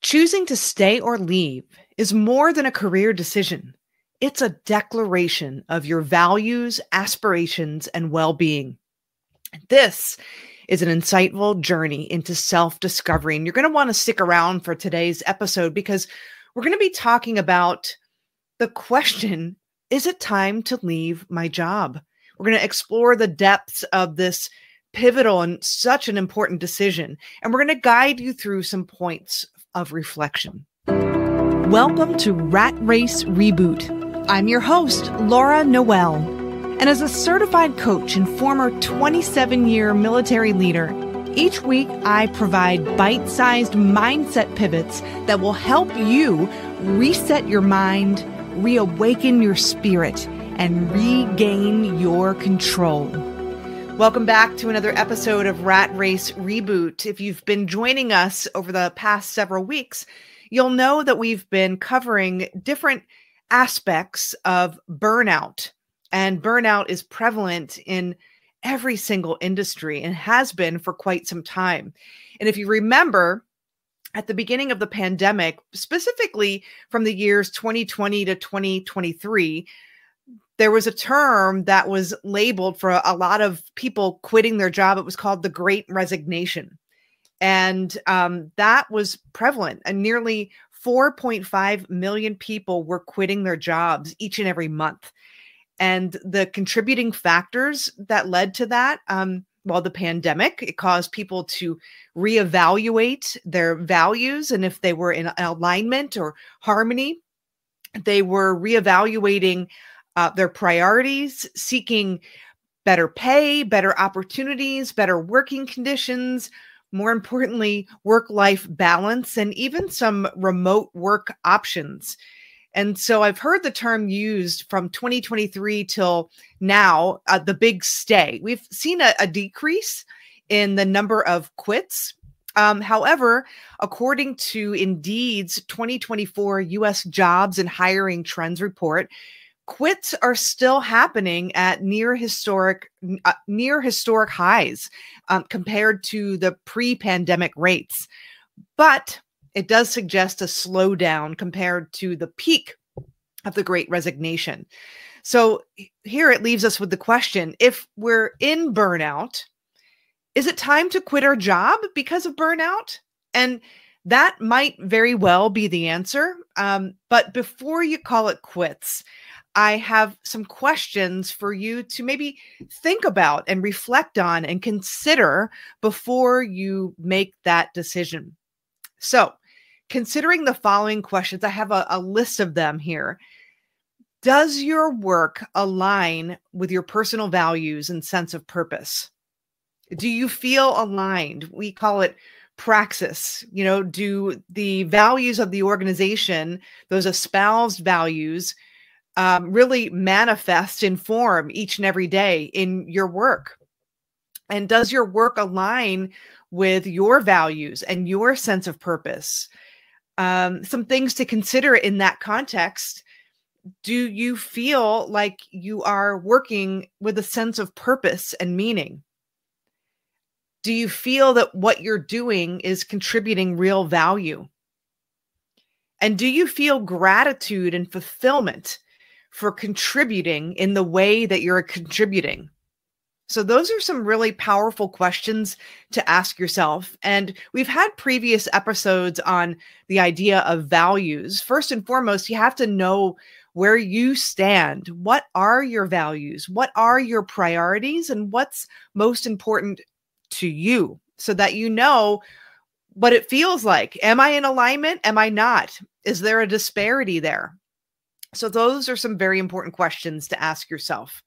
Choosing to stay or leave is more than a career decision. It's a declaration of your values, aspirations, and well being. This is an insightful journey into self discovery. And you're going to want to stick around for today's episode because we're going to be talking about the question: is it time to leave my job? We're going to explore the depths of this pivotal and such an important decision. And we're going to guide you through some points of reflection. Welcome to Rat Race Reboot. I'm your host, Laura Noel. And as a certified coach and former 27-year military leader, each week I provide bite-sized mindset pivots that will help you reset your mind, reawaken your spirit, and regain your control. Welcome back to another episode of Rat Race Reboot. If you've been joining us over the past several weeks, you'll know that we've been covering different aspects of burnout. And burnout is prevalent in every single industry and has been for quite some time. And if you remember, at the beginning of the pandemic, specifically from the years 2020 to 2023, there was a term that was labeled for a lot of people quitting their job. It was called the Great Resignation. And that was prevalent. And nearly 4.5 million people were quitting their jobs each and every month. And the contributing factors that led to that, the pandemic, it caused people to reevaluate their values and if they were in alignment or harmony. They were reevaluating their priorities, seeking better pay, better opportunities, better working conditions, more importantly, work-life balance, and even some remote work options. And so I've heard the term used from 2023 till now, the big stay. We've seen a decrease in the number of quits. However, according to Indeed's 2024 U.S. Jobs and Hiring Trends Report, quits are still happening at near historic highs compared to the pre-pandemic rates. But it does suggest a slowdown compared to the peak of the Great Resignation. So here it leaves us with the question: if we're in burnout, is it time to quit our job because of burnout? And that might very well be the answer. But before you call it quits, I have some questions for you to maybe think about and reflect on and consider before you make that decision. So, considering the following questions, I have a list of them here. Does your work align with your personal values and sense of purpose? Do you feel aligned? We call it praxis. Do the values of the organization, those espoused values, really manifest in form each and every day in your work? And does your work align with your values and your sense of purpose? Some things to consider in that context. Do you feel like you are working with a sense of purpose and meaning? Do you feel that what you're doing is contributing real value? And do you feel gratitude and fulfillment for contributing in the way that you're contributing? So those are some really powerful questions to ask yourself. And we've had previous episodes on the idea of values. First and foremost, you have to know where you stand. What are your values? What are your priorities? And what's most important to you, so that you know what it feels like. Am I in alignment? Am I not? Is there a disparity there? So those are some very important questions to ask yourself.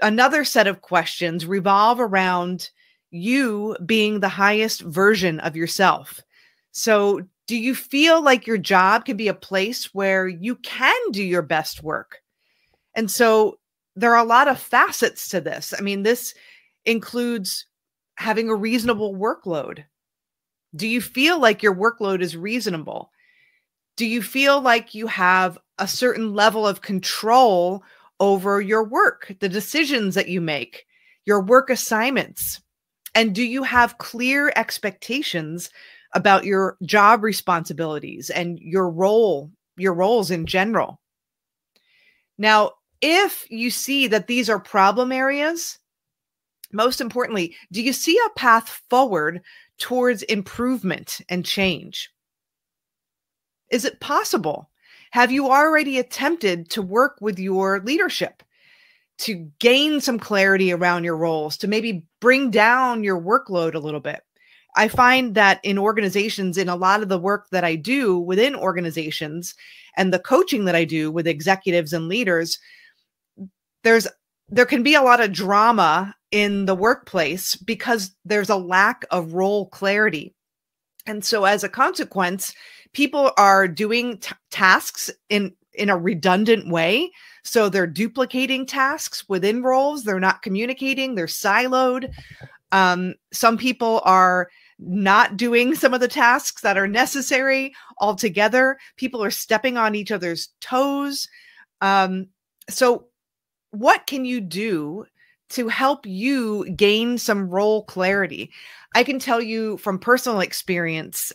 Another set of questions revolve around you being the highest version of yourself. So do you feel like your job can be a place where you can do your best work? And so there are a lot of facets to this. I mean, this includes having a reasonable workload. Do you feel like your workload is reasonable? Do you feel like you have a certain level of control over your work, the decisions that you make, your work assignments? And do you have clear expectations about your job responsibilities and your roles in general. Now, if you see that these are problem areas, most importantly, do you see a path forward towards improvement and change? Is it possible? Have you already attempted to work with your leadership to gain some clarity around your roles, to maybe bring down your workload a little bit? I find that in organizations, in a lot of the work that I do within organizations and the coaching that I do with executives and leaders, there can be a lot of drama in the workplace because there's a lack of role clarity. And so as a consequence, people are doing tasks in a redundant way. So they're duplicating tasks within roles. They're not communicating. They're siloed. Some people are not doing some of the tasks that are necessary altogether. People are stepping on each other's toes. So what can you do to help you gain some role clarity? I can tell you from personal experience,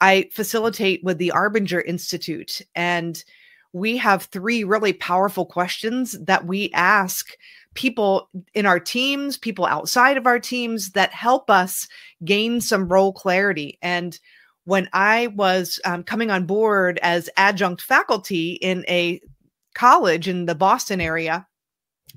I facilitate with the Arbinger Institute, and we have 3 really powerful questions that we ask people in our teams, people outside of our teams, that help us gain some role clarity. And when I was coming on board as adjunct faculty in a college in the Boston area,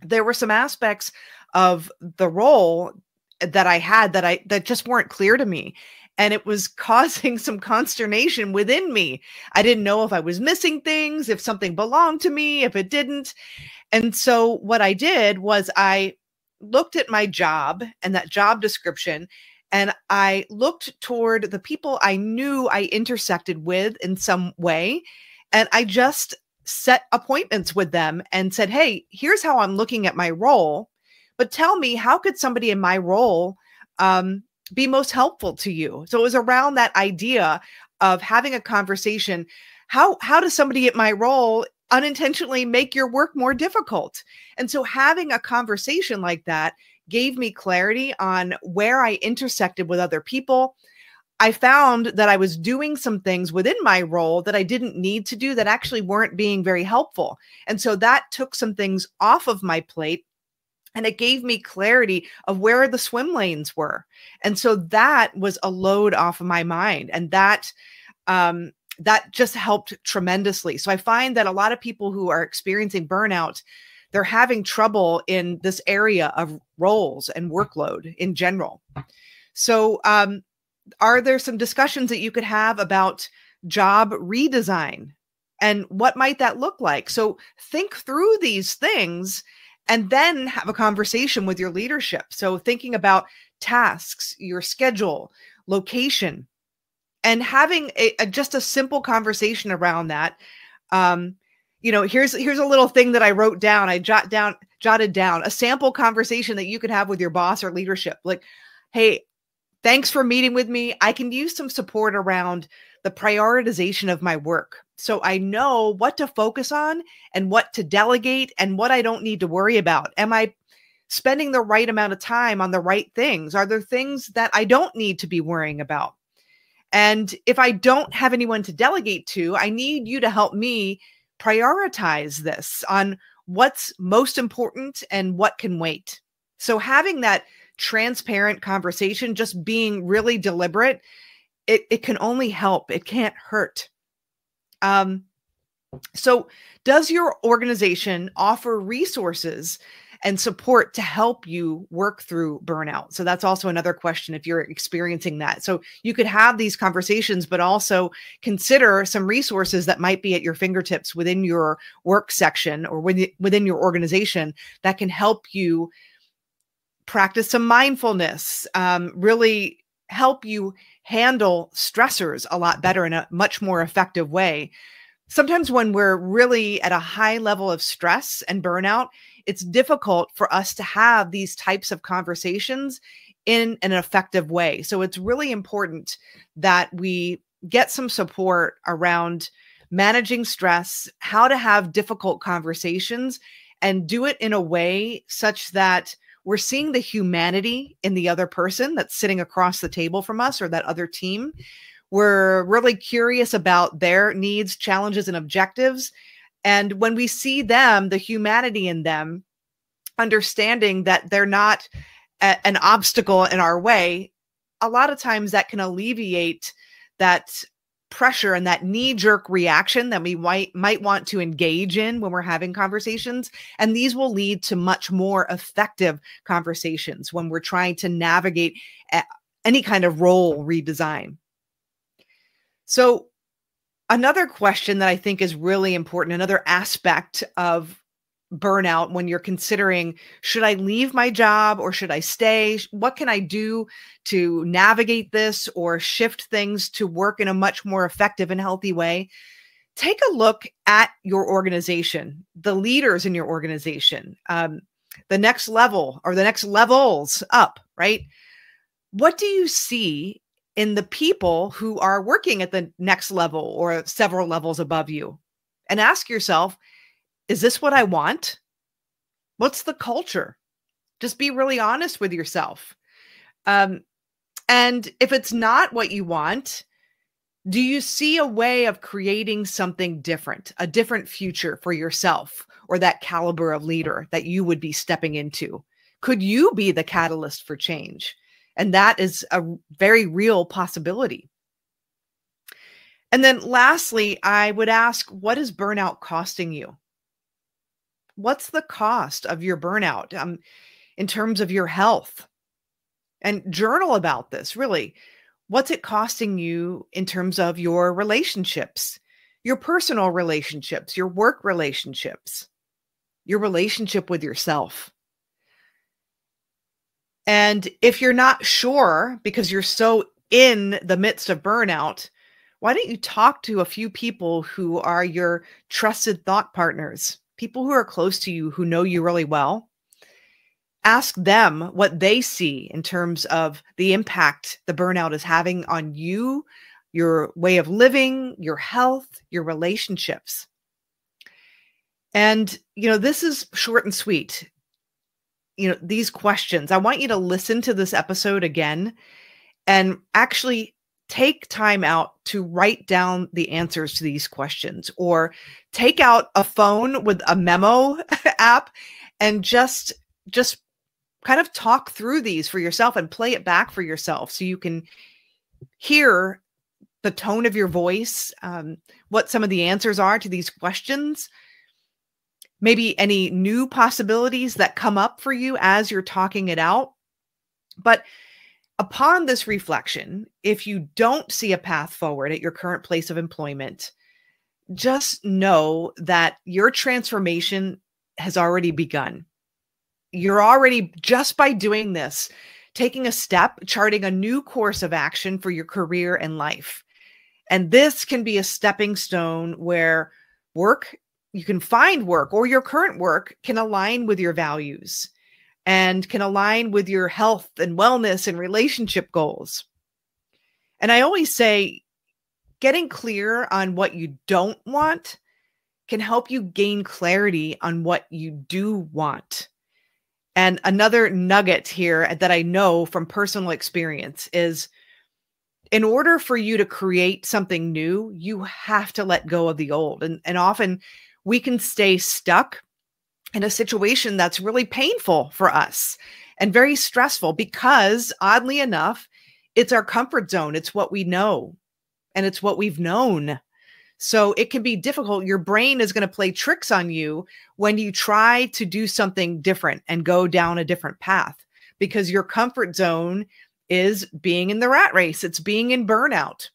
there were some aspects of the role that I had that just weren't clear to me. And it was causing some consternation within me. I didn't know if I was missing things, if something belonged to me, if it didn't. And so what I did was I looked at my job and that job description, and I looked toward the people I knew I intersected with in some way. And I just set appointments with them and said, hey, here's how I'm looking at my role, but tell me, how could somebody in my role be most helpful to you? So it was around that idea of having a conversation. How does somebody at my role unintentionally make your work more difficult? And so having a conversation like that gave me clarity on where I intersected with other people. I found that I was doing some things within my role that I didn't need to do that actually weren't being very helpful. And so that took some things off of my plate, and it gave me clarity of where the swim lanes were. And so that was a load off of my mind. And that just helped tremendously. So I find that a lot of people who are experiencing burnout, they're having trouble in this area of roles and workload in general. So are there some discussions that you could have about job redesign and what might that look like? So think through these things and then have a conversation with your leadership. So thinking about tasks, your schedule, location, and having just a simple conversation around that. Here's a little thing that I wrote down. I jotted down a sample conversation that you could have with your boss or leadership. Like, hey, thanks for meeting with me. I can use some support around the prioritization of my work, so I know what to focus on and what to delegate and what I don't need to worry about. Am I spending the right amount of time on the right things? Are there things that I don't need to be worrying about? And if I don't have anyone to delegate to, I need you to help me prioritize this on what's most important and what can wait. So having that transparent conversation, just being really deliberate, it can only help. It can't hurt. So does your organization offer resources and support to help you work through burnout? So that's also another question if you're experiencing that. So you could have these conversations, but also consider some resources that might be at your fingertips within your work section or within your organization that can help you practice some mindfulness, really help you handle stressors a lot better in a much more effective way. Sometimes when we're really at a high level of stress and burnout, it's difficult for us to have these types of conversations in an effective way. So it's really important that we get some support around managing stress, how to have difficult conversations, and do it in a way such that we're seeing the humanity in the other person that's sitting across the table from us or that other team. We're really curious about their needs, challenges, and objectives. And when we see them, the humanity in them, understanding that they're not an obstacle in our way, a lot of times that can alleviate that pressure and that knee-jerk reaction that we might want to engage in when we're having conversations. And these will lead to much more effective conversations when we're trying to navigate any kind of role redesign. So another question that I think is really important, another aspect of burnout when you're considering, should I leave my job or should I stay? What can I do to navigate this or shift things to work in a much more effective and healthy way? Take a look at your organization, the leaders in your organization, the next level or the next levels up, right? What do you see in the people who are working at the next level or several levels above you? And ask yourself, is this what I want? What's the culture? Just be really honest with yourself. And if it's not what you want, do you see a way of creating something different, a different future for yourself or that caliber of leader that you would be stepping into? Could you be the catalyst for change? And that is a very real possibility. And then lastly, I would ask, what is burnout costing you? What's the cost of your burnout in terms of your health? And journal about this, really. What's it costing you in terms of your relationships, your personal relationships, your work relationships, your relationship with yourself? And if you're not sure because you're so in the midst of burnout, why don't you talk to a few people who are your trusted thought partners? People who are close to you, who know you really well. Ask them what they see in terms of the impact the burnout is having on you, your way of living, your health, your relationships. And, this is short and sweet. These questions, I want you to listen to this episode again and actually take time out to write down the answers to these questions, or take out a phone with a memo app and just kind of talk through these for yourself and play it back for yourself so you can hear the tone of your voice, what some of the answers are to these questions, maybe any new possibilities that come up for you as you're talking it out. But upon this reflection, if you don't see a path forward at your current place of employment, just know that your transformation has already begun. You're already, just by doing this, taking a step, charting a new course of action for your career and life. And this can be a stepping stone where you can find work, or your current work can align with your values and can align with your health and wellness and relationship goals. And I always say, getting clear on what you don't want can help you gain clarity on what you do want. And another nugget here that I know from personal experience is, in order for you to create something new, you have to let go of the old. And often we can stay stuck in a situation that's really painful for us and very stressful because, oddly enough, it's our comfort zone. It's what we know and it's what we've known. So it can be difficult. Your brain is going to play tricks on you when you try to do something different and go down a different path, because your comfort zone is being in the rat race. It's being in burnout.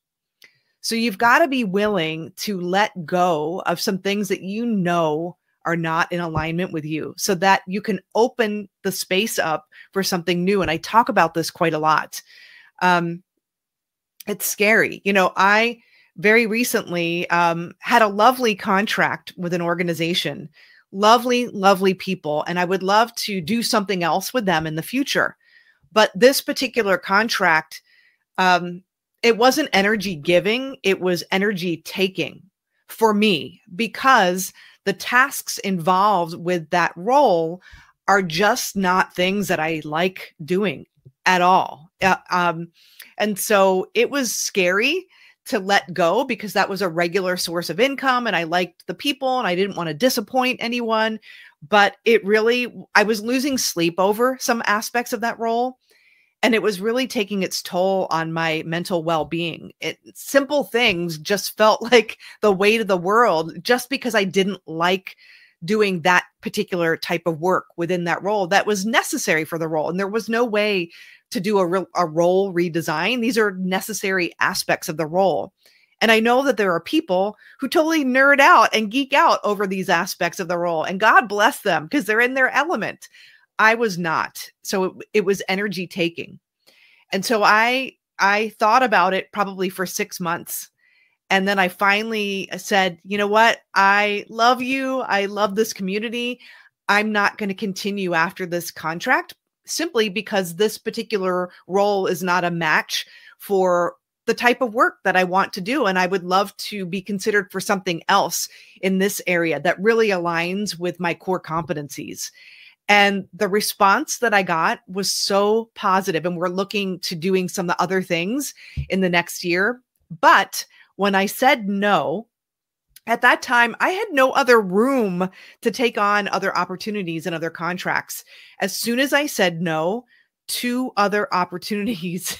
So you've got to be willing to let go of some things that you know are not in alignment with you so that you can open the space up for something new. And I talk about this quite a lot. It's scary. I very recently had a lovely contract with an organization, lovely, lovely people, and I would love to do something else with them in the future. But this particular contract, it wasn't energy giving, it was energy taking for me, because the tasks involved with that role are just not things that I like doing at all. And so it was scary to let go because that was a regular source of income and I liked the people and I didn't want to disappoint anyone. But I was losing sleep over some aspects of that role. And it was really taking its toll on my mental well-being. Simple things just felt like the weight of the world just because I didn't like doing that particular type of work within that role that was necessary for the role. And there was no way to do a role redesign. These are necessary aspects of the role. And I know that there are people who totally nerd out and geek out over these aspects of the role. And God bless them because they're in their element. I was not. So it was energy taking. And so I thought about it probably for 6 months. And then I finally said, you know what? I love you. I love this community. I'm not going to continue after this contract simply because this particular role is not a match for the type of work that I want to do. And I would love to be considered for something else in this area that really aligns with my core competencies. And the response that I got was so positive, and we're looking to doing some other things in the next year. But when I said no, at that time, I had no other room to take on other opportunities and other contracts. As soon as I said no, 2 other opportunities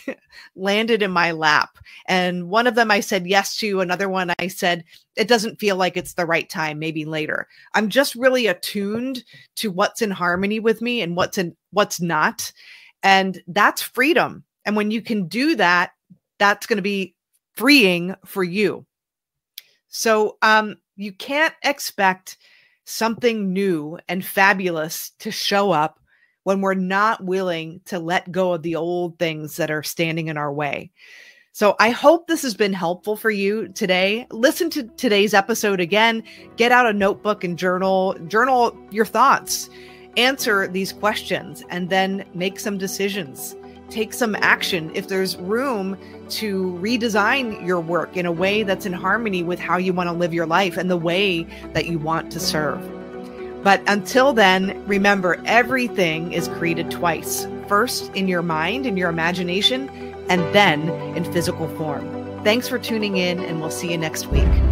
landed in my lap. And one of them I said yes to. Another one I said, it doesn't feel like it's the right time, maybe later. I'm just really attuned to what's in harmony with me and what's not. And that's freedom. And when you can do that, that's going to be freeing for you. So you can't expect something new and fabulous to show up when we're not willing to let go of the old things that are standing in our way. So I hope this has been helpful for you today. Listen to today's episode again, get out a notebook and journal your thoughts, answer these questions, and then make some decisions. Take some action if there's room to redesign your work in a way that's in harmony with how you want to live your life and the way that you want to serve. But until then, remember, everything is created twice. First in your mind, in your imagination, and then in physical form. Thanks for tuning in, and we'll see you next week.